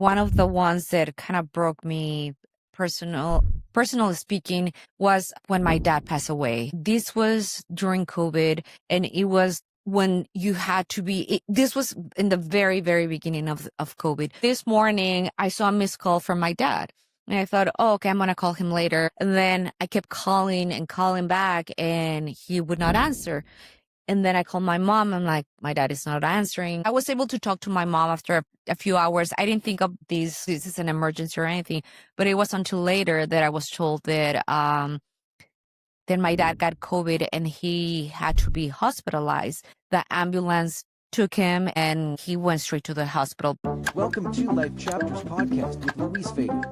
one of the ones that kind of broke me personally speaking was when my dad passed away. This was during COVID, and it was when you had to this was in the very, very beginning of COVID. This morning, I saw a missed call from my dad. And I thought, oh, okay, I'm going to call him later. And then I kept calling and calling back, and he would not answer. And then I called my mom. I'm like, my dad is not answering. I was able to talk to my mom after a few hours. I didn't think of this is an emergency or anything, but it was until later that I was told that then my dad got COVID and he had to be hospitalized. The ambulance took him and he went straight to the hospital. Welcome to Life Chapters Podcast with Luis Vega.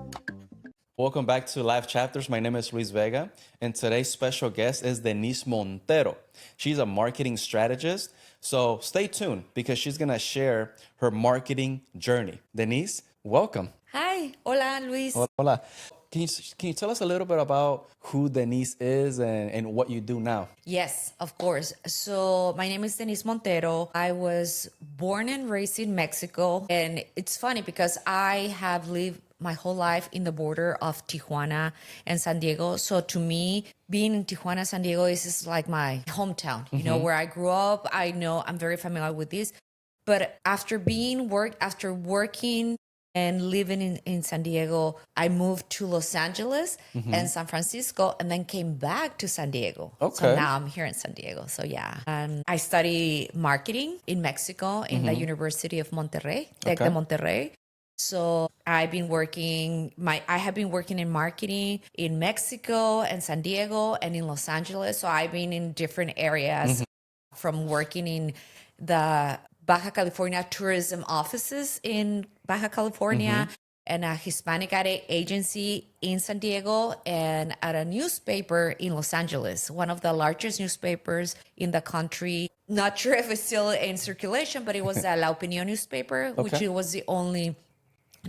Welcome back to Life Chapters. My name is Luis Vega, and today's special guest is Denise Montero. She's a marketing strategist, so stay tuned because she's going to share her marketing journey. Denise, welcome. Hi. Hola, Luis. Hola. Can you tell us a little bit about who Denise is and what you do now? Yes, of course. So my name is Denise Montero. I was born and raised in Mexico. And it's funny because I have lived my whole life in the border of Tijuana and San Diego. So to me, being in Tijuana, San Diego is like my hometown, you know, where I grew up. I know I'm very familiar with this. But after working and living in San Diego, I moved to Los Angeles and San Francisco and then came back to San Diego. Okay. So now I'm here in San Diego. So yeah. I study marketing in Mexico in the University of Monterrey, Tec de Monterrey. So I have been working in marketing in Mexico and San Diego and in Los Angeles. So I've been in different areas from working in the Baja California tourism offices in Baja California and a Hispanic ad agency in San Diego and at a newspaper in Los Angeles, one of the largest newspapers in the country. Not sure if it's still in circulation, but it was a La Opinión newspaper, which it was the only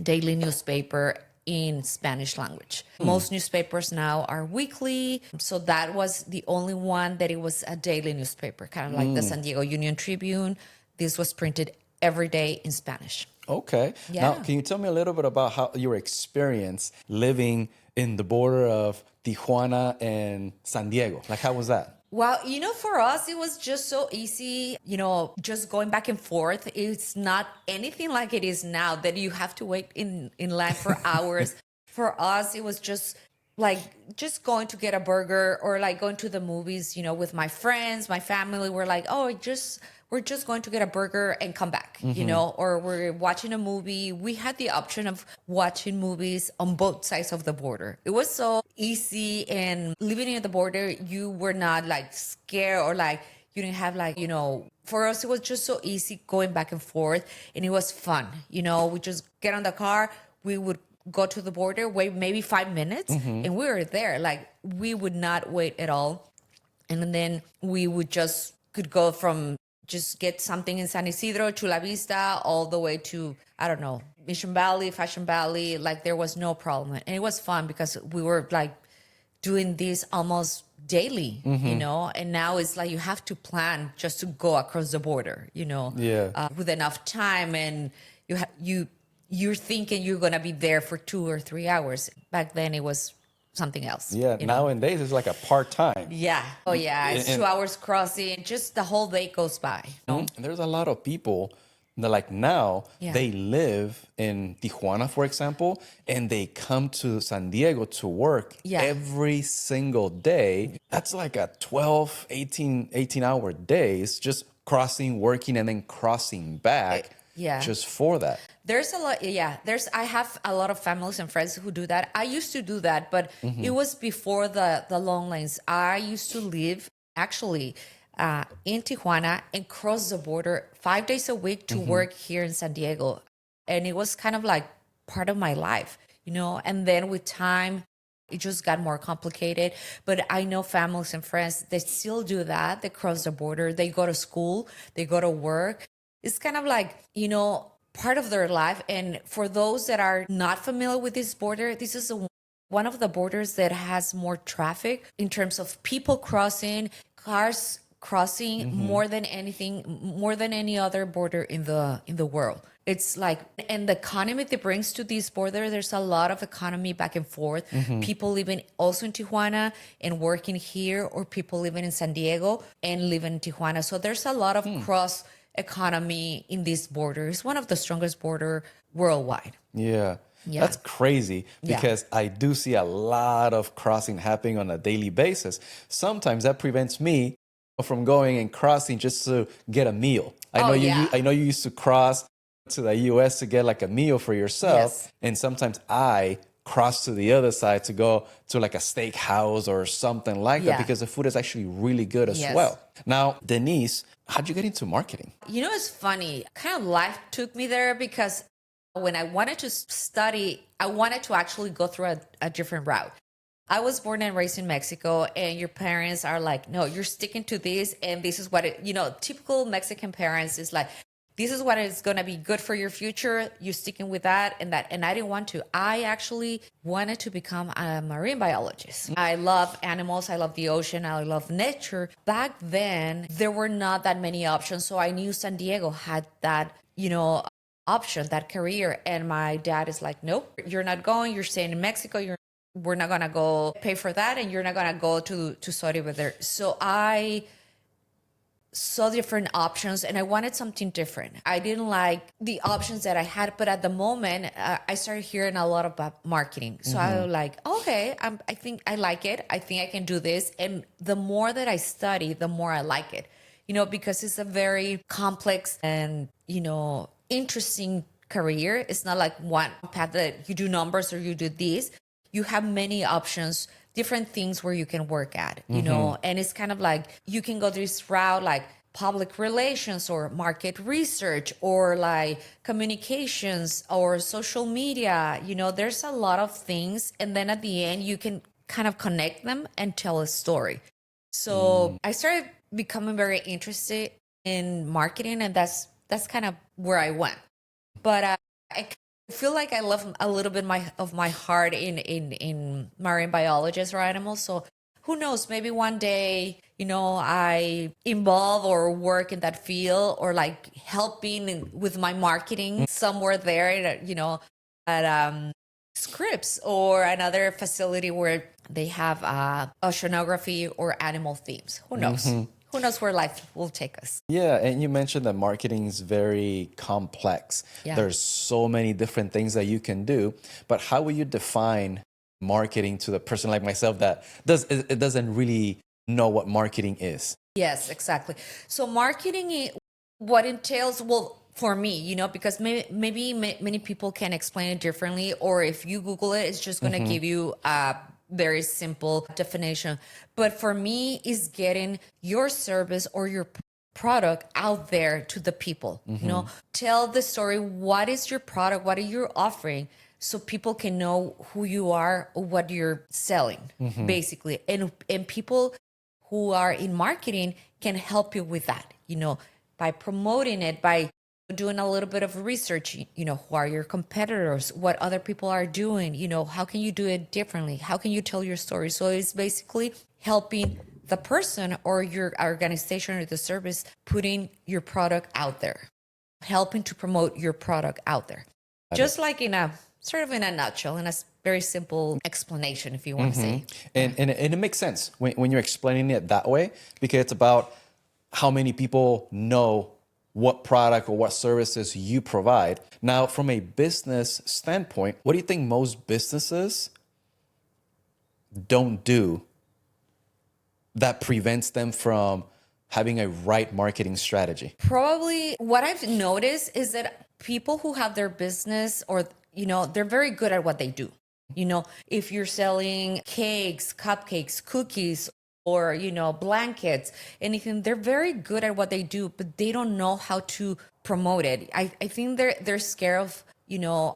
daily newspaper in Spanish language. Most newspapers now are weekly. So that was the only one that it was a daily newspaper, kind of like the San Diego Union Tribune. This was printed every day in Spanish. Okay. Yeah. Now, can you tell me a little bit about how your experience living in the border of Tijuana and San Diego? Like, how was that? Well, you know, for us, it was just so easy, you know, just going back and forth. It's not anything like it is now that you have to wait in line for hours. For us, it was just like just going to get a burger or like going to the movies, you know, with my friends, my family. We're like, oh, we're just going to get a burger and come back, you know, or we're watching a movie. We had the option of watching movies on both sides of the border. It was so easy, and living near the border, you were not like scared or like you didn't have like, you know, for us, it was just so easy going back and forth, and it was fun. You know, we just get on the car, we would go to the border, wait maybe 5 minutes, and we were there. Like we would not wait at all. And then we could go from just get something in San Isidro, Chula Vista, all the way to, I don't know, Mission Valley, Fashion Valley. Like there was no problem. And it was fun because we were like doing this almost daily, you know, and now it's like you have to plan just to go across the border, you know, with enough time. And you're thinking you're going to be there for 2 or 3 hours. Back then it was something else. Yeah, nowadays it's like a part-time. Yeah. Oh, yeah. It's 2 hours crossing. Just the whole day goes by. You know? And there's a lot of people that like now they live in Tijuana, for example, and they come to San Diego to work every single day. That's like a 12, 18-hour days just crossing, working, and then crossing back. Just for that. There's a lot. I have a lot of families and friends who do that. I used to do that, but it was before the long lanes. I used to live actually in Tijuana and cross the border 5 days a week to work here in San Diego. And it was kind of like part of my life, you know, and then with time, it just got more complicated. But I know families and friends that still do that. They cross the border. They go to school. They go to work. It's kind of like, you know, part of their life. And for those that are not familiar with this border, this is one of the borders that has more traffic in terms of people crossing, cars crossing more than anything, more than any other border in the world. It's like, and the economy that brings to this border, there's a lot of economy back and forth. People living also in Tijuana and working here, or people living in San Diego and living in Tijuana. So there's a lot of cross economy in this border. It's one of the strongest border worldwide. Yeah. Yeah. That's crazy because I do see a lot of crossing happening on a daily basis. Sometimes that prevents me from going and crossing just to get a meal. I know you used to cross to the US to get like a meal for yourself. Yes. And sometimes I cross to the other side to go to like a steakhouse or something like that because the food is actually really good as well. Now, Denise, how'd you get into marketing? You know, it's funny. Kind of life took me there because when I wanted to study, I wanted to actually go through a different route. I was born and raised in Mexico, and your parents are like, no, you're sticking to this. And this is what typical Mexican parents is like, this is what is going to be good for your future. You're sticking with that and that. And I didn't want to. I actually wanted to become a marine biologist. I love animals. I love the ocean. I love nature. Back then, there were not that many options. So I knew San Diego had that, option, that career. And my dad is like, nope, you're not going. You're staying in Mexico. We're not going to go pay for that. And you're not going to go to Saudi over there. So I saw different options and I wanted something different. I didn't like the options that I had, but at the moment, I started hearing a lot about marketing. So I was like, okay, I think I like it. I think I can do this. And the more that I study, the more I like it, because it's a very complex and, interesting career. It's not like one path that you do numbers or you do this. You have many options, different things where you can work at, and it's kind of like you can go this route like public relations or market research or like communications or social media. There's a lot of things. And then at the end, you can kind of connect them and tell a story. So I started becoming very interested in marketing, and that's kind of where I went. But I feel like I love a little bit of my heart in marine biologists or animals. So who knows, maybe one day, I involve or work in that field or like helping with my marketing somewhere there, at Scripps or another facility where they have oceanography or animal themes. Who knows? Who knows where life will take us? Yeah, and you mentioned that marketing is very complex. Yeah. There's so many different things that you can do, but how will you define marketing to the person like myself that doesn't really know what marketing is? Yes, exactly. So marketing, what entails, well, for me, because maybe many people can explain it differently, or if you Google it, it's just going to give you a very simple definition. But for me, is getting your service or your product out there to the people. Tell the story. What is your product? What are you offering? So people can know who you are, what you're selling, basically. And people who are in marketing can help you with that, by promoting it, by doing a little bit of research, who are your competitors, what other people are doing, how can you do it differently? How can you tell your story? So it's basically helping the person or your organization or the service, putting your product out there, helping to promote your product out there. Just like in a nutshell, in a very simple explanation, if you want to say. And it makes sense when you're explaining it that way, because it's about how many people know what product or what services you provide. Now, from a business standpoint, what do you think most businesses don't do that prevents them from having a right marketing strategy? Probably what I've noticed is that people who have their business or, they're very good at what they do. If you're selling cakes, cupcakes, cookies, or, blankets, anything, they're very good at what they do, but they don't know how to promote it. I think they're scared of,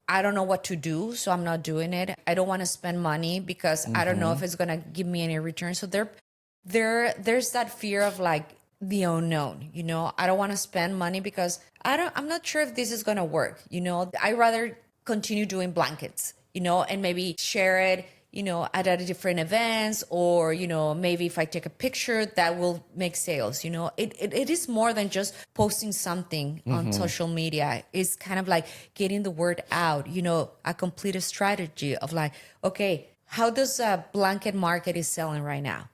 I don't know what to do, so I'm not doing it. I don't want to spend money because I don't know if it's going to give me any return. So there's that fear of like the unknown, I don't want to spend money because I'm not sure if this is going to work. I rather continue doing blankets, and maybe share it, at a different events, or, maybe if I take a picture that will make sales. It is more than just posting something on social media. It's kind of like getting the word out, a complete strategy of like, okay, how does a blanket market is selling right now?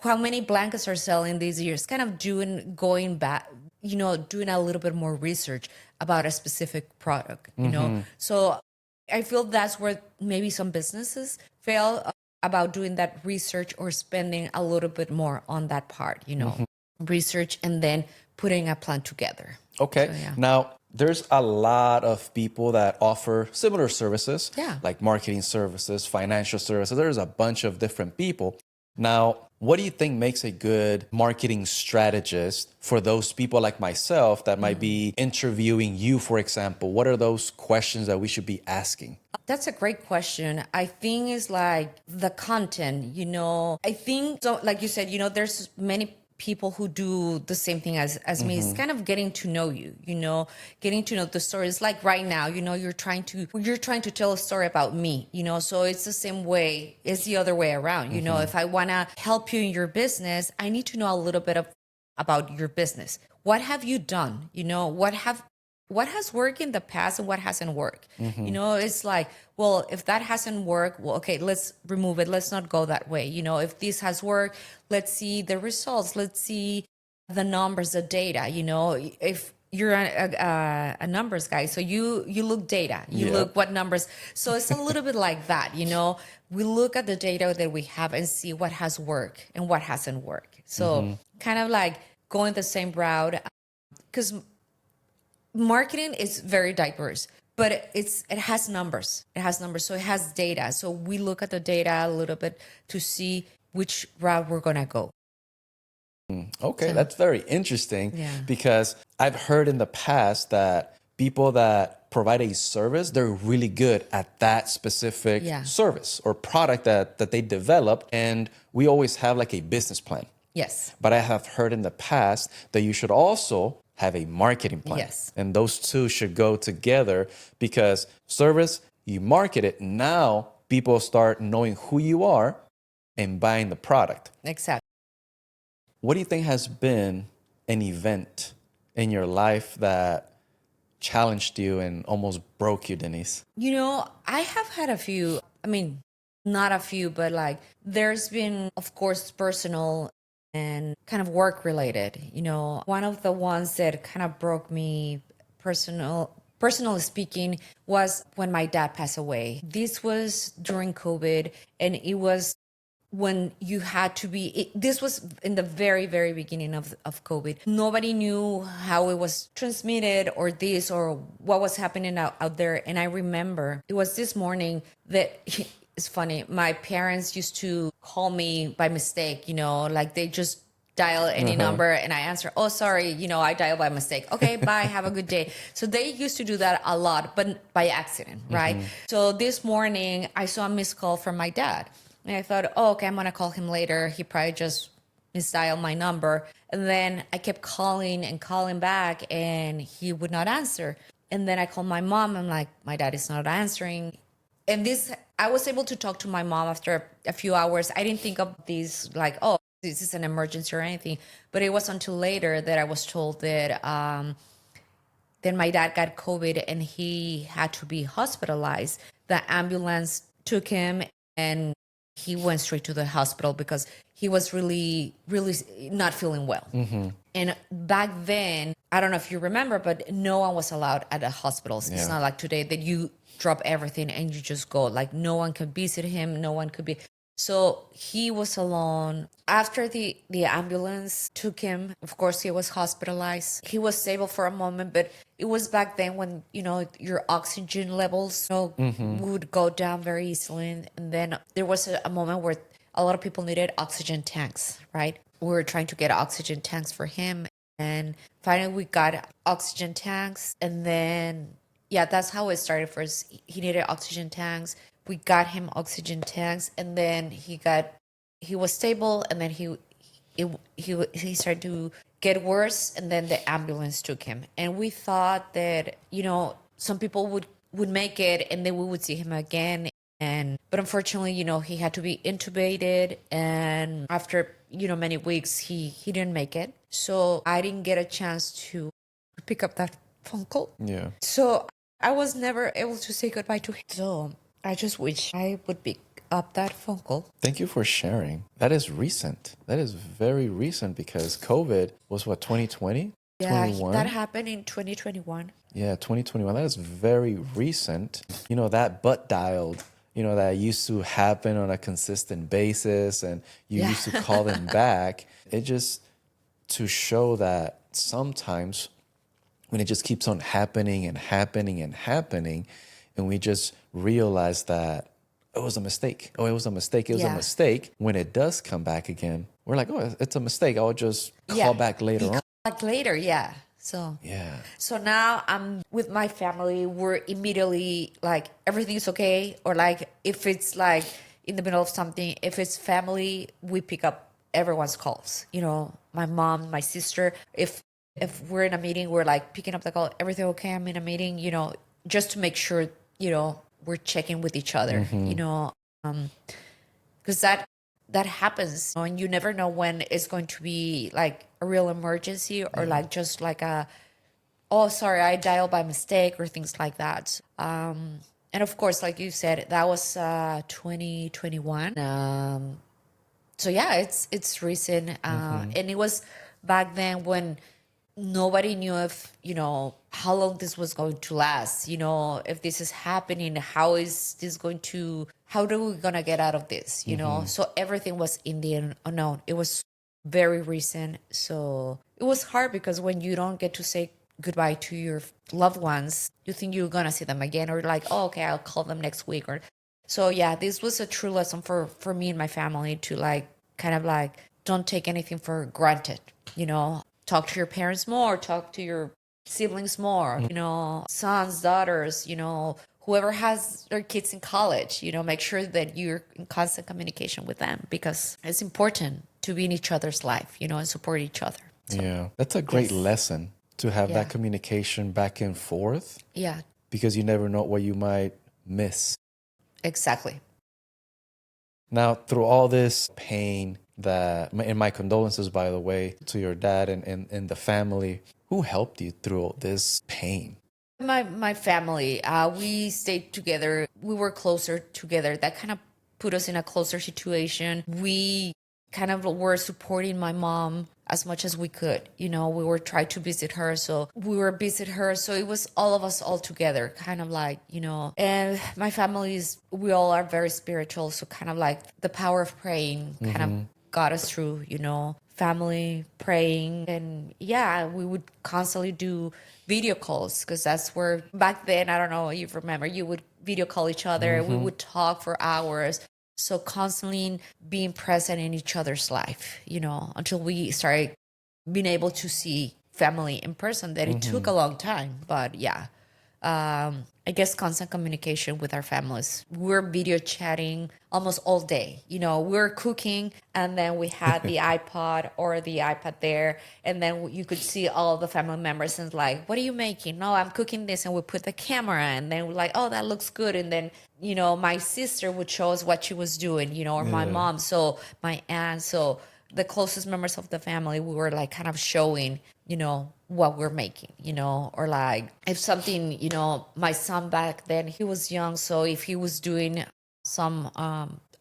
How many blankets are selling these years? Kind of going back, doing a little bit more research about a specific product, So I feel that's where maybe some businesses fail about doing that research or spending a little bit more on that part, research and then putting a plan together. Okay. So, yeah. Now, there's a lot of people that offer similar services, Yeah. like marketing services, financial services. There's a bunch of different people. Now, what do you think makes a good marketing strategist for those people like myself that might be interviewing you, for example? What are those questions that we should be asking? That's a great question. I think it's like the content, I think, so like you said, there's many people who do the same thing as me. It's kind of getting to know you, getting to know the story. It's like right now, you're trying to tell a story about me, so it's the same way, it's the other way around. If I want to help you in your business, I need to know a little bit about your business. What have you done? What has worked in the past and what hasn't worked? It's like, well, if that hasn't worked, well, okay, let's remove it. Let's not go that way. If this has worked, let's see the results. Let's see the numbers, the data. If you're a numbers guy, so you look data, you look what numbers. So it's a little bit like that. We look at the data that we have and see what has worked and what hasn't worked. So kind of like going the same route, because marketing is very diverse, but it has numbers. So it has data. So we look at the data a little bit to see which route we're going to go. Okay, that's very interesting because I've heard in the past that people that provide a service, they're really good at that specific service or product that they develop. And we always have like a business plan. Yes. But I have heard in the past that you should also have a marketing plan. Yes. And those two should go together because service, you market it. Now people start knowing who you are and buying the product. Exactly. What do you think has been an event in your life that challenged you and almost broke you, Denise? I have had a few, not a few, but like there's been, of course, personal and kind of work related. One of the ones that kind of broke me personally speaking was when my dad passed away. This was during COVID, and it was when you had to be, this was in the very, very beginning of COVID. Nobody knew how it was transmitted or what was happening out there. And I remember it was this morning that it's funny. My parents used to call me by mistake, like they just dial any number and I answer, oh, sorry, I dialed by mistake. Okay, bye, have a good day. So they used to do that a lot, but by accident, right? So this morning I saw a missed call from my dad. And I thought, oh, okay, I'm going to call him later. He probably just misdialed my number. And then I kept calling and calling back and he would not answer. And then I called my mom. I'm like, my dad is not answering. And I was able to talk to my mom after a few hours. I didn't think of these like, oh, this is an emergency or anything. But it was until later that I was told that then my dad got COVID and he had to be hospitalized. The ambulance took him and he went straight to the hospital because he was really, really not feeling well. And back then, I don't know if you remember, but no one was allowed at the hospitals. It's not like today that you drop everything and you just go. Like no one could visit him. No one could be. So he was alone. After the ambulance took him, of course, he was hospitalized. He was stable for a moment, but it was back then when, your oxygen levels would go down very easily. And then there was a moment where a lot of people needed oxygen tanks, right? We were trying to get oxygen tanks for him. And finally, we got oxygen tanks. And then, that's how it started first. He needed oxygen tanks. We got him oxygen tanks, and then he was stable, and then he started to get worse, and then the ambulance took him. And we thought that, some people would make it, and then we would see him again. But unfortunately, he had to be intubated, and after, many weeks, he didn't make it. So I didn't get a chance to pick up that phone call. Yeah. So I was never able to say goodbye to him. So I just wish I would pick up that phone call. Thank you for sharing. That is recent. That is very recent because COVID was what, 2020? Yeah, 21? that happened in 2021. Yeah, 2021. That is very recent. That butt dialed, that used to happen on a consistent basis and you Yeah. used to call them back. It just to show that sometimes when it just keeps on happening and happening and happening, and we just realize that it was a mistake. Oh, it was a mistake. It was a Yeah. mistake. When it does come back again, we're like, oh, it's a mistake. I'll just call back later on. Back later, yeah. So Yeah. So now I'm with my family. We're immediately like, everything's okay. Or like, if it's like in the middle of something, if it's family, we pick up everyone's calls. My mom, my sister. If we're in a meeting, we're like picking up the call. Everything okay? I'm in a meeting. Just to make sure we're checking with each other. Because that happens, and you never know when it's going to be like a real emergency or like just like oh, sorry, I dialed by mistake or things like that. And of course, like you said, that was 2021. So yeah, it's recent, and it was back then when nobody knew if how long this was going to last. If this is happening, how is this going to? How are we gonna get out of this? So everything was in the unknown. It was very recent, so it was hard because when you don't get to say goodbye to your loved ones, you think you're gonna see them again, or like, oh, okay, I'll call them next week. Or so yeah, this was a true lesson for me and my family to like kind of like don't take anything for granted. Talk to your parents more, talk to your siblings more, sons, daughters, whoever has their kids in college, make sure that you're in constant communication with them, because it's important to be in each other's life, and support each other. So, Yeah. That's a great yes. lesson to have Yeah. that communication back and forth Yeah, because you never know what you might miss. exactly. Now, through all this pain and my condolences, by the way, to your dad and the family, who helped you through all this pain? My family, we stayed together. We were closer together. That kind of put us in a closer situation. We kind of were supporting my mom as much as we could. We were trying to visit her. So it was all of us all together, kind of like, and my families, we all are very spiritual. So kind of like the power of praying kind of got us through, family praying. And yeah, we would constantly do video calls, because that's where back then, I don't know if you remember, you would video call each other. We would talk for hours. So constantly being present in each other's life, until we started being able to see family in person. That it took a long time, but yeah. I guess constant communication with our families. We're video chatting almost all day. We're cooking, and then we had the iPod or the iPad there, and then you could see all of the family members and like, what are you making? No, I'm cooking this, and we put the camera, and then we're like, oh, that looks good. And then my sister would show us what she was doing, or my mom, so my aunt, so the closest members of the family, we were like kind of showing, what we're making, or like if something, my son back then, he was young. So if he was doing some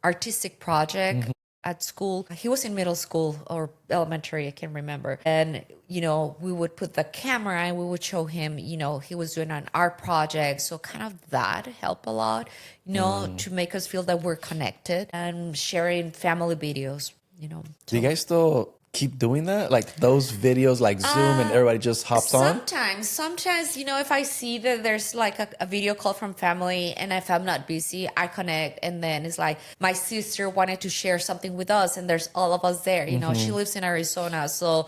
artistic project at school, he was in middle school or elementary, I can't remember. And, we would put the camera and we would show him, he was doing an art project. So kind of that helped a lot, to make us feel that we're connected, and sharing family videos. Do you guys still keep doing that? Like those videos, like Zoom, and everybody just hops on? Sometimes, if I see that there's like a video call from family, and if I'm not busy, I connect. And then it's like my sister wanted to share something with us, and there's all of us there. She lives in Arizona, so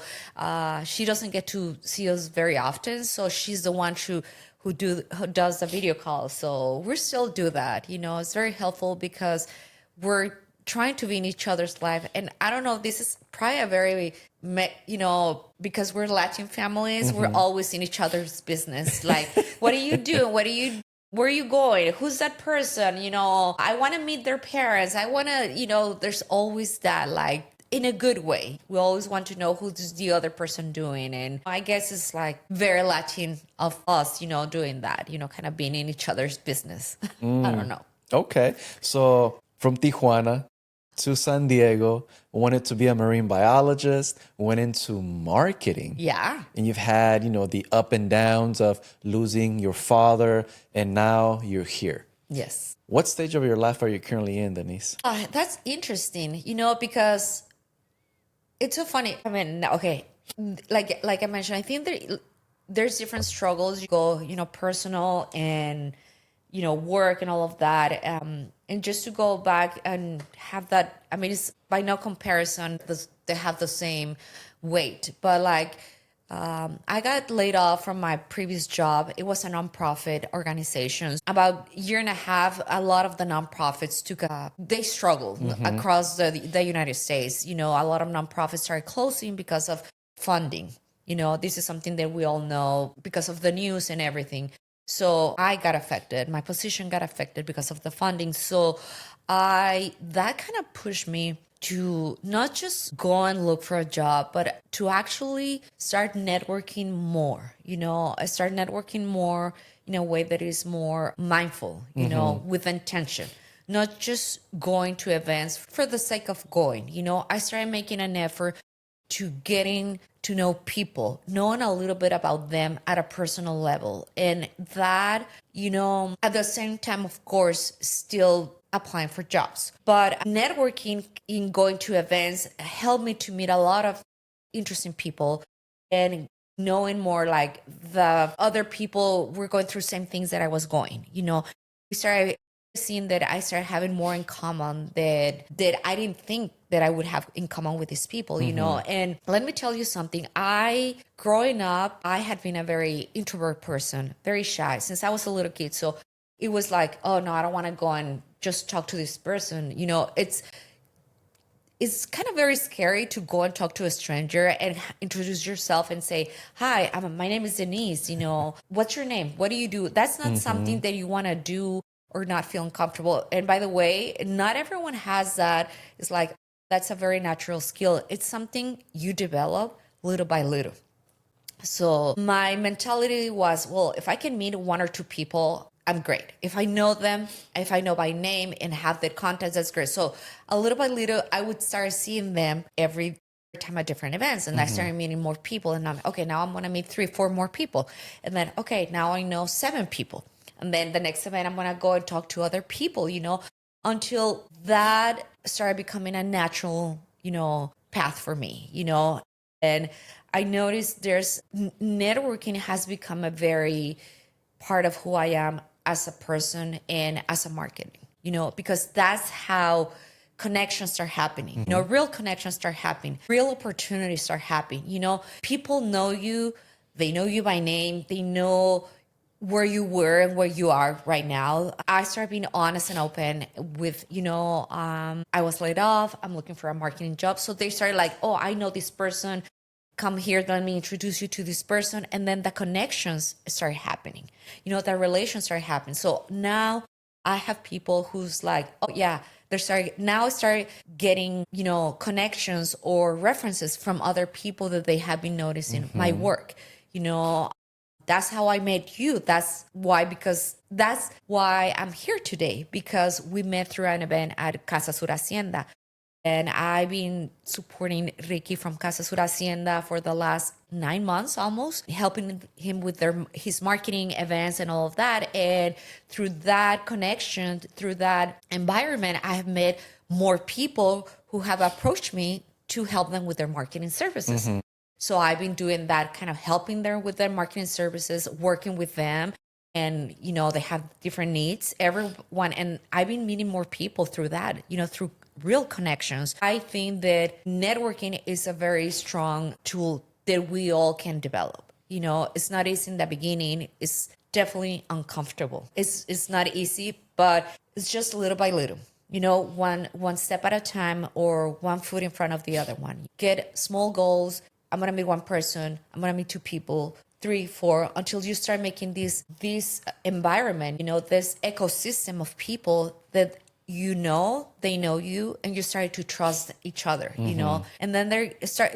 she doesn't get to see us very often. So she's the one who does the video call. So we still do that. It's very helpful because we're trying to be in each other's life. And I don't know, this is probably a very, because we're Latin families, we're always in each other's business. Like, what are you doing? What are you where are you going? Who's that person? I want to meet their parents. I want to, there's always that, like, in a good way. We always want to know who's the other person doing. And I guess it's like very Latin of us, doing that, kind of being in each other's business. I don't know. Okay. So from Tijuana to San Diego, wanted to be a marine biologist, went into marketing. Yeah. And you've had, the up and downs of losing your father, and now you're here. Yes. What stage of your life are you currently in, Denise? That's interesting, because it's so funny. I mean, okay, like I mentioned, I think there's different struggles. You go, personal and work and all of that. And just to go back and have that, I mean, it's by no comparison, they have the same weight. But like, I got laid off from my previous job. It was a nonprofit organization. About a year and a half, a lot of the nonprofits they struggled across the United States. A lot of nonprofits started closing because of funding. This is something that we all know because of the news and everything. So I got affected. My position got affected because of the funding. So that kind of pushed me to not just go and look for a job, but to actually start networking more. I start networking more in a way that is more mindful, with intention, not just going to events for the sake of going. I started making an effort to getting to know people, knowing a little bit about them at a personal level. And that, at the same time, of course, still applying for jobs. But networking in going to events helped me to meet a lot of interesting people and knowing more like the other people were going through same things that I was going. We started seeing that I started having more in common that I didn't think that I would have in common with these people, And let me tell you something. Growing up, I had been a very introvert person, very shy since I was a little kid. So it was like, oh no, I don't want to go and just talk to this person. It's kind of very scary to go and talk to a stranger and introduce yourself and say, hi, my name is Denise. What's your name? What do you do? That's not something that you want to do or not feel uncomfortable. And by the way, not everyone has that. It's like, that's a very natural skill. It's something you develop little by little. So my mentality was, well, if I can meet one or two people, I'm great. If I know them, if I know by name and have their contacts, that's great. So a little by little, I would start seeing them every time at different events. And I started meeting more people. And I'm, okay, now I'm going to meet 3-4 more people. And then, okay, now I know 7 people. And then the next event, I'm going to go and talk to other people, until that started becoming a natural, path for me, And I noticed networking has become a very part of who I am as a person and as a marketing, because that's how connections start happening. Real connections start happening. Real opportunities start happening. People know you. They know you by name. They know where you were and where you are right now. I started being honest and open with, I was laid off. I'm looking for a marketing job. So they started like, oh, I know this person. Come here, let me introduce you to this person. And then the connections start happening. The relations start happening. So now I have people who's like, oh yeah, I start getting, connections or references from other people that they have been noticing my work. That's how I met you. That's why I'm here today, because we met through an event at Casa Sur Hacienda. And I've been supporting Ricky from Casa Sur Hacienda for the last 9 months almost, helping him with his marketing events and all of that. And through that connection, through that environment, I have met more people who have approached me to help them with their marketing services. So I've been doing that, kind of helping them with their marketing services, working with them. And, they have different needs, everyone. And I've been meeting more people through that, through real connections. I think that networking is a very strong tool that we all can develop. It's not easy in the beginning. It's definitely uncomfortable. It's not easy, but it's just little by little. One step at a time, or one foot in front of the other one. Get small goals. I'm going to meet one person. I'm going to meet 2 people, 3, 4, until you start making this environment, this ecosystem of people that they know you, and you start to trust each other, and then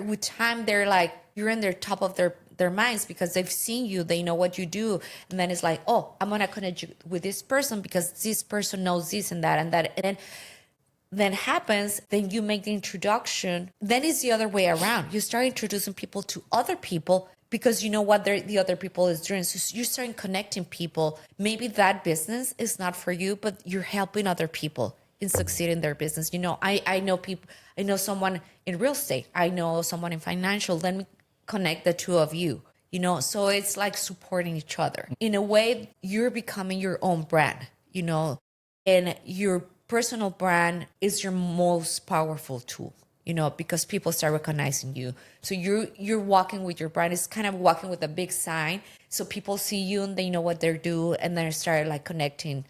with time, they're like, you're in their top of their minds because they've seen you, they know what you do. And then it's like, oh, I'm going to connect you with this person because this person knows this and that and that. And then happens, then you make the introduction. Then it's the other way around. You start introducing people to other people because you know what the other people is doing. So you start connecting people. Maybe that business is not for you, but you're helping other people in succeeding in their business. I know people, I know someone in real estate. I know someone in financial. Let me connect the two of you, so it's like supporting each other. In a way, you're becoming your own brand, and your personal brand is your most powerful tool, because people start recognizing you. So you're walking with your brand. It's kind of walking with a big sign. So people see you and they know what they're doing, and then start like connecting,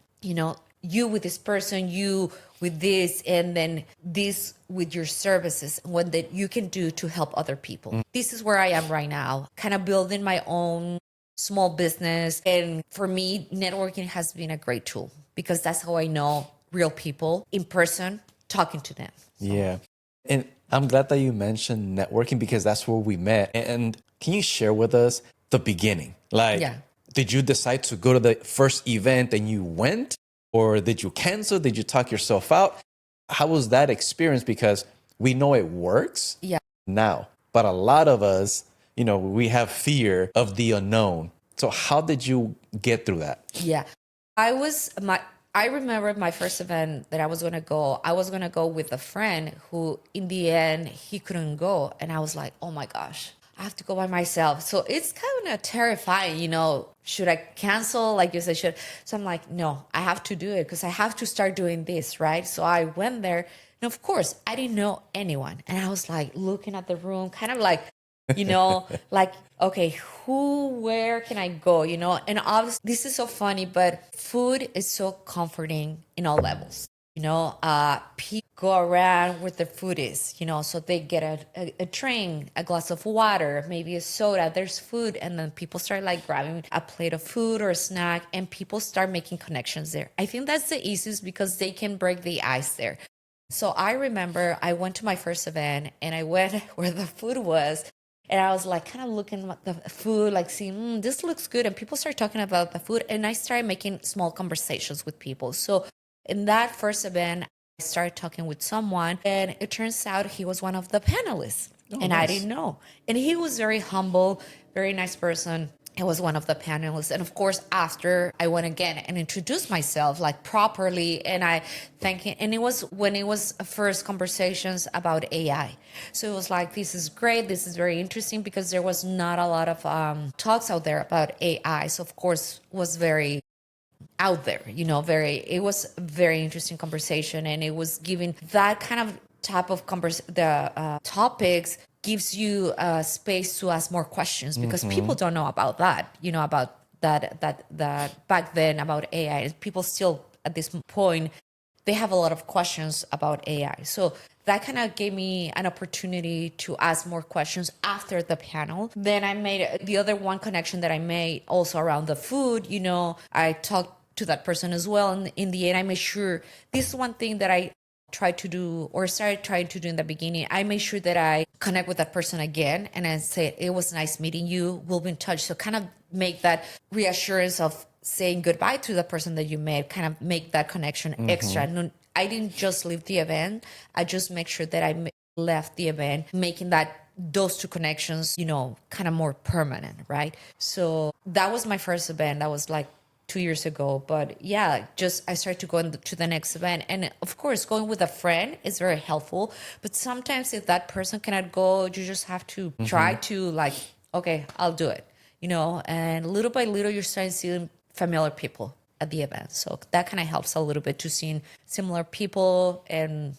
you with this person, you with this, and then this with your services, what that you can do to help other people. This is where I am right now, kind of building my own small business. And for me, networking has been a great tool because that's how I know real people in person, talking to them. So. Yeah. And I'm glad that you mentioned networking because that's where we met. And can you share with us the beginning? Did you decide to go to the first event and you went? Or did you cancel? Did you talk yourself out? How was that experience? Because we know it works now, but a lot of us, we have fear of the unknown. So how did you get through that? Yeah, I remember my first event that I was going to go with a friend who in the end, he couldn't go. And I was like, oh my gosh, I have to go by myself. So it's kind of terrifying, should I cancel? Like you said, So I'm like, no, I have to do it because I have to start doing this, right? So I went there. And of course, I didn't know anyone. And I was like looking at the room, kind of like, like, okay, where can I go? And obviously this is so funny, but food is so comforting in all levels. People go around where the food is, so they get a drink, a glass of water, maybe a soda, there's food. And then people start like grabbing a plate of food or a snack and people start making connections there. I think that's the easiest because they can break the ice there. So I remember I went to my first event and I went where the food was. And I was like kind of looking at the food, like seeing, this looks good. And people start talking about the food. And I started making small conversations with people. So in that first event, I started talking with someone. And it turns out he was one of the panelists. And nice. I didn't know. And he was very humble, very nice person. He was one of the panelists. And of course, after I went again and introduced myself like properly, and I thanked him. And it was when it was first conversations about AI. So it was like, this is great. This is very interesting because there was not a lot of talks out there about AI. So of course, was very out there, it was a very interesting conversation. And it was giving that kind of type of topics gives you space to ask more questions because people don't know about that, about that back then about AI. People still at this point, they have a lot of questions about AI. So that kind of gave me an opportunity to ask more questions after the panel. Then I made the other one connection that I made also around the food. I talked to that person as well. And in the end, I made sure this is one thing that I tried to do or started trying to do in the beginning. I made sure that I connect with that person again and I say, it was nice meeting you. We'll be in touch. So kind of make that reassurance of saying goodbye to the person that you met, kind of make that connection extra. No, I didn't just leave the event. I just make sure that I left the event, making those two connections, kind of more permanent, right? So that was my first event. That was like 2 years ago. But yeah, I started to go to the next event. And of course, going with a friend is very helpful. But sometimes if that person cannot go, you just have to try to like, okay, I'll do it, and little by little, you're starting seeing familiar people at the event. So that kind of helps a little bit to seeing similar people and,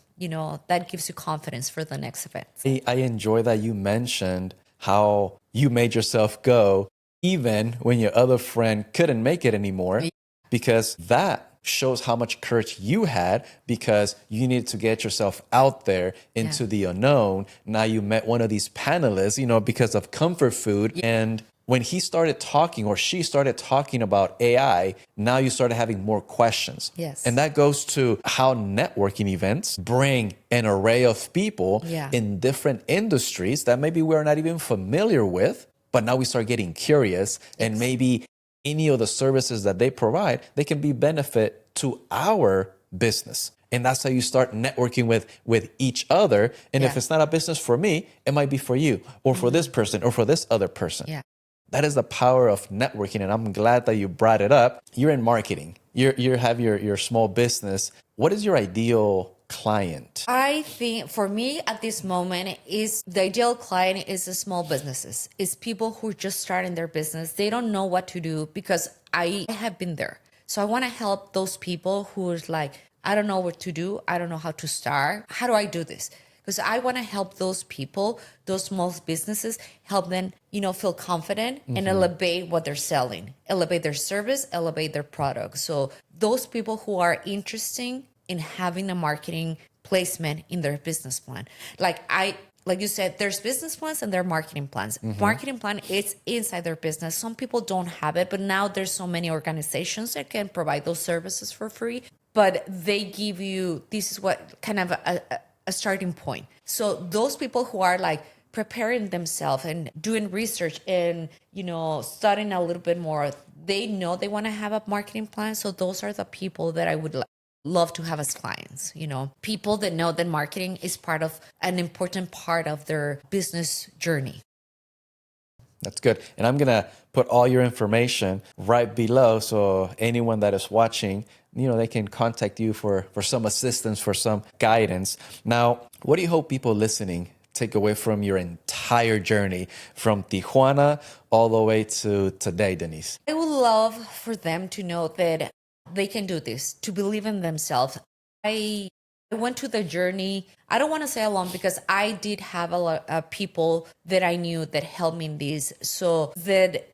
that gives you confidence for the next event. I enjoy that you mentioned how you made yourself go even when your other friend couldn't make it anymore, because that shows how much courage you had because you needed to get yourself out there into the unknown. Now you met one of these panelists, because of comfort food. And when he started talking or she started talking about AI, now you started having more questions. Yes. And that goes to how networking events bring an array of people in different industries that maybe we're not even familiar with, but now we start getting curious and maybe any of the services that they provide, they can be benefit to our business. And that's how you start networking with each other. And if it's not a business for me, it might be for you or for this person or for this other person. Yeah. That is the power of networking. And I'm glad that you brought it up. You're in marketing. You have your small business. What is your ideal client? I think for me at this moment is the ideal client is the small businesses. It's people who are just starting their business. They don't know what to do because I have been there. So I want to help those people who is like, I don't know what to do. I don't know how to start. How do I do this? Because I want to help those people, those small businesses, help them, feel confident and elevate what they're selling, elevate their service, elevate their product. So those people who are interested in having a marketing placement in their business plan. Like you said, there's business plans and there are marketing plans. Marketing plan is inside their business. Some people don't have it, but now there's so many organizations that can provide those services for free. But they give you, this is what kind of a starting point. So those people who are like preparing themselves and doing research and, studying a little bit more, they know they want to have a marketing plan. So those are the people that I would love to have as clients, people that know that marketing is part of an important part of their business journey. That's good. And I'm going to put all your information right below. So anyone that is watching, they can contact you for some assistance, for some guidance. Now, what do you hope people listening take away from your entire journey from Tijuana all the way to today, Denise? I would love for them to know that they can do this, to believe in themselves. I went to the journey. I don't want to say alone because I did have a lot of people that I knew that helped me in this, so that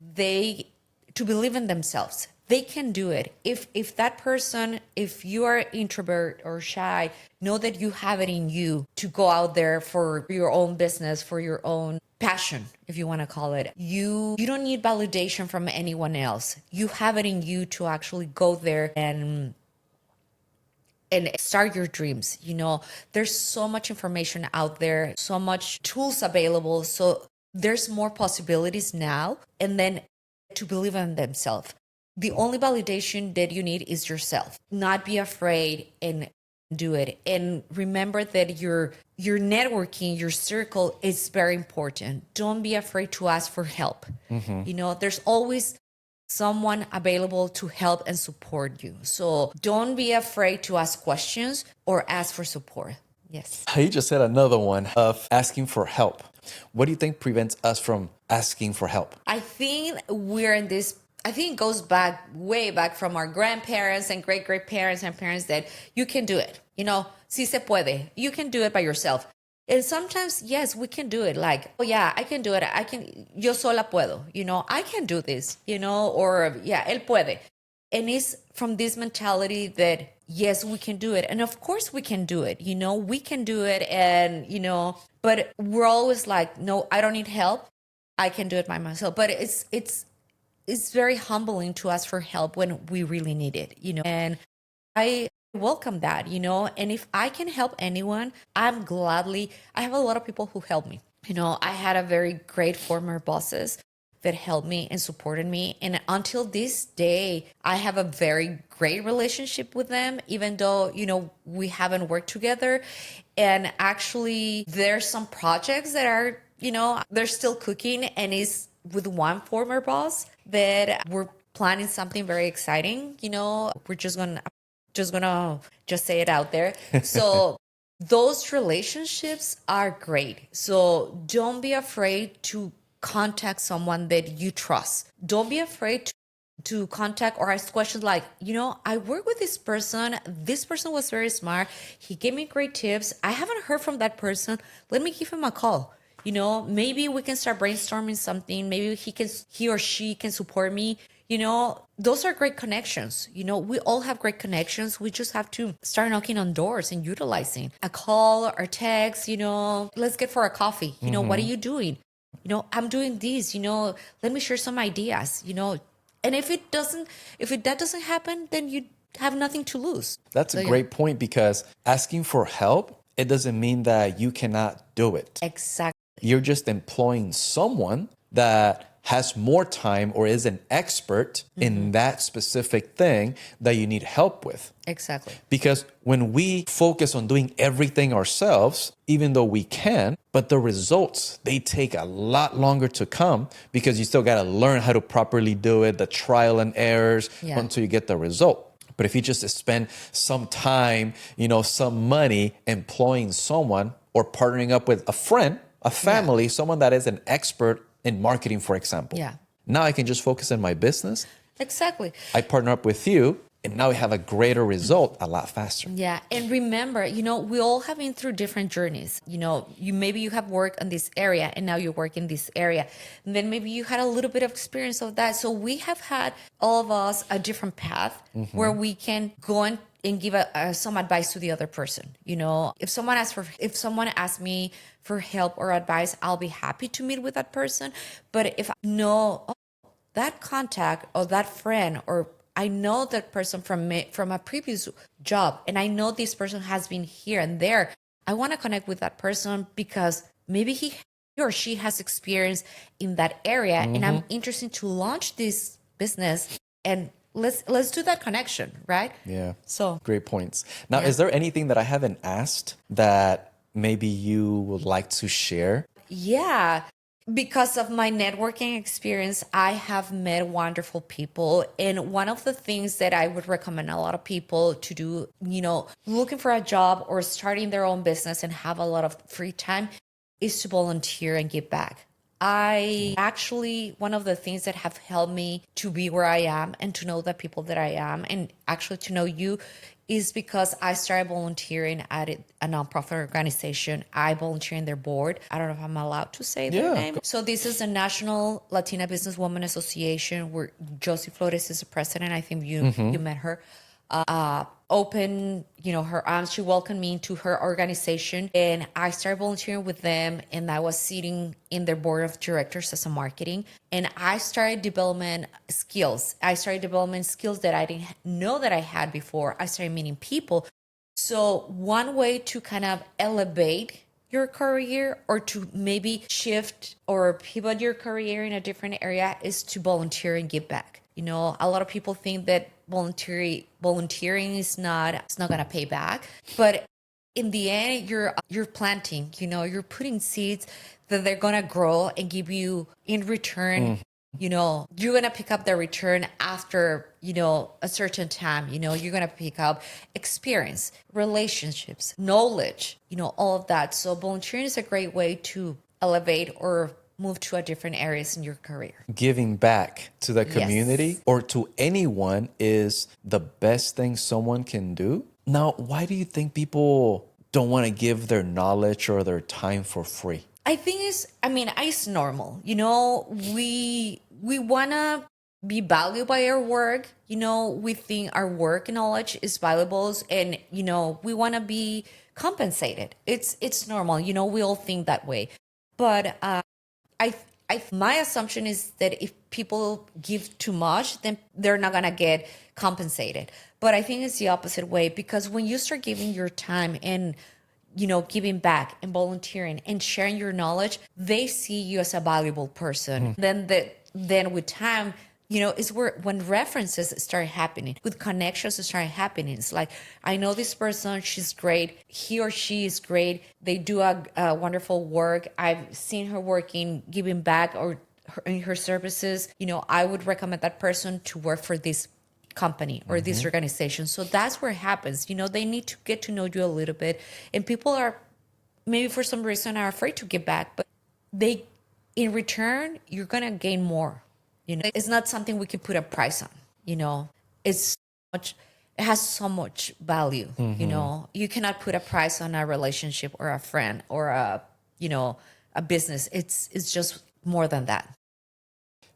to believe in themselves. They can do it. If that person, if you are introvert or shy, know that you have it in you to go out there for your own business, for your own passion, if you want to call it. You don't need validation from anyone else. You have it in you to actually go there and start your dreams. There's so much information out there, so much tools available. So there's more possibilities now. And then to believe in themselves. The only validation that you need is yourself. Not be afraid and do it. And remember that your networking, your circle is very important. Don't be afraid to ask for help. There's always someone available to help and support you. So don't be afraid to ask questions or ask for support. Yes. You just said another one of asking for help. What do you think prevents us from asking for help? I think it goes way back from our grandparents and great-great-parents and parents that you can do it. Si se puede. You can do it by yourself. And sometimes, yes, we can do it. Like, oh yeah, I can do it. Yo sola puedo. I can do this, or yeah, él puede. And it's from this mentality that, yes, we can do it. And of course we can do it. We can do it. And, but we're always like, no, I don't need help. I can do it by myself. But it's very humbling to ask for help when we really need it, and I welcome that, and if I can help anyone, I have a lot of people who help me. I had a very great former bosses that helped me and supported me. And until this day, I have a very great relationship with them, even though, we haven't worked together. And actually there's some projects that are, they're still cooking, and it's with one former boss that we're planning something very exciting. We're just gonna say it out there. So those relationships are great. So don't be afraid to contact someone that you trust. Don't be afraid to contact or ask questions like, I work with this person. This person was very smart. He gave me great tips. I haven't heard from that person. Let me give him a call. Maybe we can start brainstorming something. Maybe he or she can support me. Those are great connections. We all have great connections. We just have to start knocking on doors and utilizing a call or text, let's get for a coffee. What are you doing? I'm doing this, let me share some ideas, and if that doesn't happen, then you have nothing to lose. That's a So, yeah, great point, because asking for help, it doesn't mean that you cannot do it. exactly. You're just employing someone that has more time or is an expert in that specific thing that you need help with. Exactly. Because when we focus on doing everything ourselves, even though we can, but the results, they take a lot longer to come, because you still got to learn how to properly do it, the trial and errors, Yeah. until you get the result. But if you just spend some time, some money employing someone, or partnering up with a friend, a family, someone that is an expert in marketing, for example. Yeah. Now I can just focus on my business. Exactly. I partner up with you, and now we have a greater result a lot faster. Yeah. And remember, we all have been through different journeys. Maybe you have worked in this area and now you work in this area. And then maybe you had a little bit of experience of that. So we have had, all of us, a different path where we can go and give some advice to the other person. If someone asks me for help or advice, I'll be happy to meet with that person. But if I know that contact or that friend, or I know that person from a previous job, and I know this person has been here and there, I want to connect with that person because maybe he or she has experience in that area, and I'm interested to launch this business, and let's do that connection, right? Yeah. So Great points. Now, Yeah. is there anything that I haven't asked that maybe you would like to share? yeah, because of my networking experience, I have met wonderful people. And one of the things that I would recommend a lot of people to do, looking for a job or starting their own business and have a lot of free time, is to volunteer and give back. I actually, one of the things that have helped me to be where I am and to know the people that I am, and actually to know you, is because I started volunteering at a nonprofit organization. I volunteer in their board. I don't know if I'm allowed to say their Yeah. name. So this is the National Latina Businesswoman Association, where Josie Flores is the president. I think you met her. Open, her arms. She welcomed me into her organization, and I started volunteering with them. And I was sitting in their board of directors as a marketing, and I started developing skills. That I didn't know that I had before. I started meeting people. So one way to kind of elevate your career, or to maybe shift or pivot your career in a different area, is to volunteer and give back. A lot of people think that volunteering is not, it's not going to pay back, but in the end, you're planting, you're putting seeds that they're going to grow and give you in return. You're going to pick up the return after, a certain time. You're going to pick up experience, relationships, knowledge, all of that. So volunteering is a great way to elevate or move to a different areas in your career. Giving back to the community Yes. or to anyone is the best thing someone can do. Now, why do you think people don't want to give their knowledge or their time for free? I think it's normal. We want to be valued by our work. We think our work and knowledge is valuable, and we want to be compensated. It's normal. We all think that way. But my assumption is that if people give too much, then they're not gonna get compensated. But I think it's the opposite way, because when you start giving your time and giving back and volunteering and sharing your knowledge, they see you as a valuable person. Then with time, is when references start happening, with connections start happening. It's like, I know this person, she's great. He or she is great. They do a wonderful work. I've seen her working, giving back, or in her services. I would recommend that person to work for this company or this organization. So that's where it happens. They need to get to know you a little bit. And people are, maybe for some reason, are afraid to give back, but in return, you're going to gain more. It's not something we can put a price on. It's much, it has so much value. You cannot put a price on a relationship or a friend or a business. It's just more than that.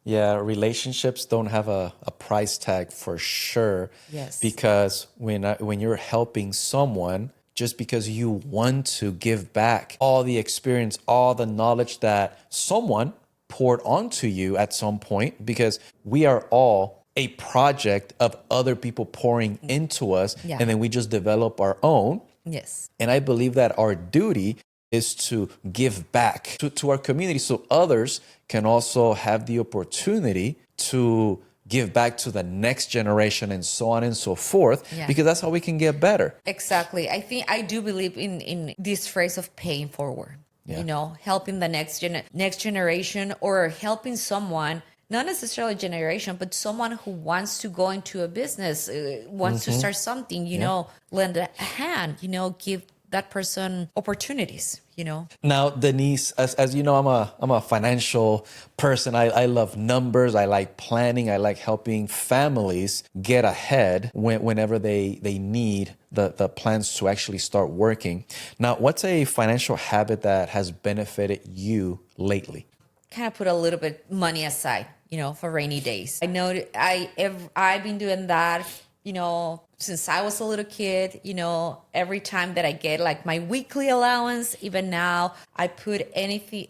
Yeah, relationships don't have a price tag for sure. Yes. Because when you're helping someone, just because you want to give back all the experience, all the knowledge that someone poured onto you at some point, because we are all a project of other people pouring into us, Yeah. and then we just develop our own. Yes. And I believe that our duty is to give back to our community so others can also have the opportunity to give back to the next generation and so on and so forth, Yeah. because that's how we can get better. Exactly. I do believe in this phrase of paying forward. Yeah. You know, helping the next generation, or helping someone, not necessarily generation, but someone who wants to go into a business, wants to start something, you know, lend a hand, you know, give that person opportunities, you know. Now, Denise, as you know, I'm a financial person. I love numbers. I like planning. I like helping families get ahead whenever they need the plans to actually start working. Now, what's a financial habit that has benefited you lately? Kind of put a little bit money aside, you know, for rainy days. I know that I've been doing that, you know, since I was a little kid. You know, every time that I get like my weekly allowance, even now, I put anything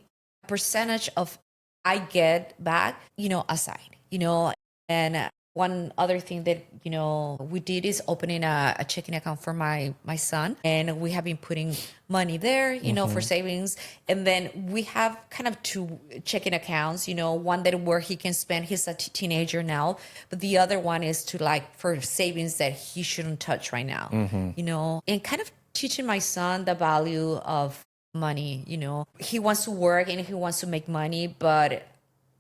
percentage of I get back, you know, aside, you know. And one other thing that, you know, we did is opening a checking account for my son, and we have been putting money there, you know, for savings. And then we have kind of two checking accounts, you know, one that where he can spend, he's a teenager now, but the other one is to like for savings that he shouldn't touch right now, you know, and kind of teaching my son the value of money. You know, he wants to work and he wants to make money, but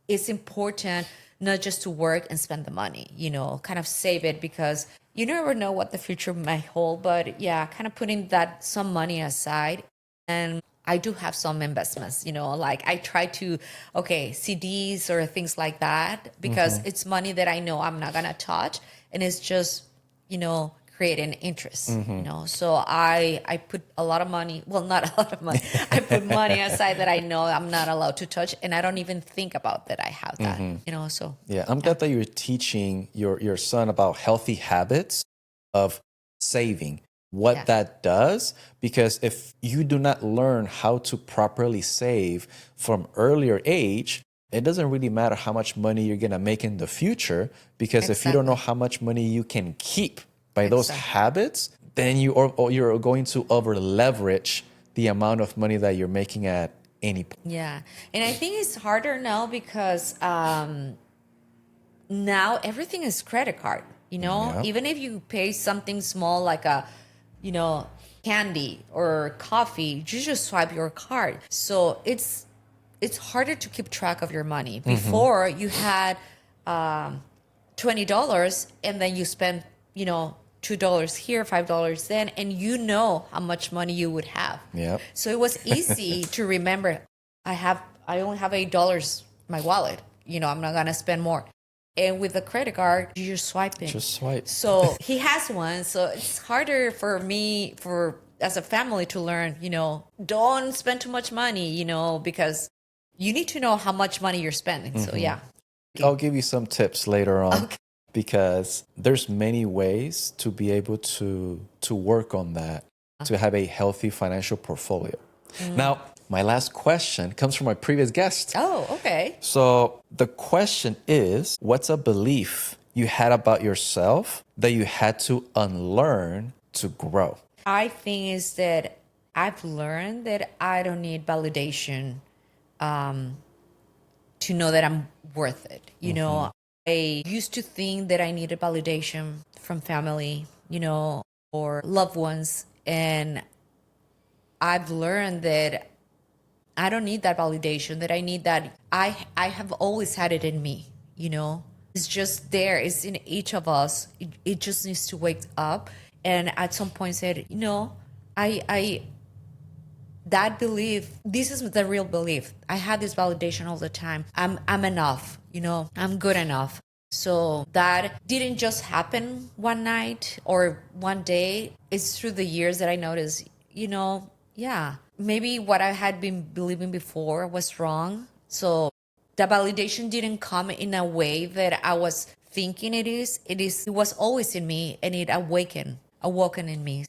it's important not just to work and spend the money, you know, kind of save it, because you never know what the future might hold. But yeah, kind of putting that some money aside. And I do have some investments, you know, like I try to, okay, CDs or things like that, because it's money that I know I'm not going to touch. And it's just, you know, creating interest, you know. So I put a lot of money, well, not a lot of money. I put money aside that I know I'm not allowed to touch, and I don't even think about that I have that, you know. So Yeah, I'm glad that you're teaching your son about healthy habits of saving, what that does, because if you do not learn how to properly save from earlier age, it doesn't really matter how much money you're going to make in the future, because if you don't know how much money you can keep by those habits, then you're going to over leverage the amount of money that you're making at any point. yeah, and I think it's harder now because now everything is credit card. You know, Yeah. even if you pay something small like a, you know, candy or coffee, you just swipe your card. So it's harder to keep track of your money. Before you had $20 and then you spend, you know, $2 here, $5 then, and you know how much money you would have. Yep. So it was easy to remember. I only have $8 in my wallet. You know, I'm not gonna spend more. And with the credit card, you just swipe it. Just swipe. So he has one. So it's harder for me, for as a family, to learn, you know, don't spend too much money, you know, because you need to know how much money you're spending. So yeah. I'll give you some tips later on, because there's many ways to be able to work on that, to have a healthy financial portfolio. Now, my last question comes from my previous guest. Oh, okay. So the question is, what's a belief you had about yourself that you had to unlearn to grow? I think is that I've learned that I don't need validation to know that I'm worth it. You know, I used to think that I needed validation from family, you know, or loved ones. And I've learned that I don't need that validation, that I need that. I have always had it in me, you know. It's just there. It's in each of us. It just needs to wake up and at some point said, you know, I that belief, this is the real belief. I had this validation all the time. I'm enough, you know, I'm good enough. So that didn't just happen one night or one day. It's through the years that I noticed, you know, yeah, maybe what I had been believing before was wrong. So the validation didn't come in a way that I was thinking it is. It was always in me, and it awoken in me.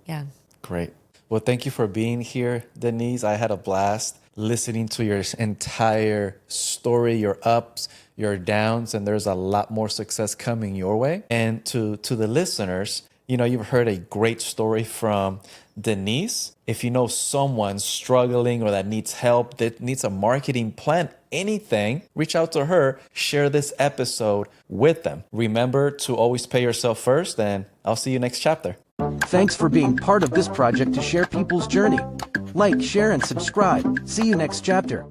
Yeah. Great. Well, thank you for being here, Denise. I had a blast listening to your entire story, your ups, your downs, and there's a lot more success coming your way. And to the listeners, you've heard a great story from Denise. If you know someone struggling or that needs help, that needs a marketing plan, anything, reach out to her, share this episode with them. Remember to always pay yourself first, and I'll see you next chapter. Thanks for being part of this project to share people's journey. Like, share, and subscribe. See you next chapter.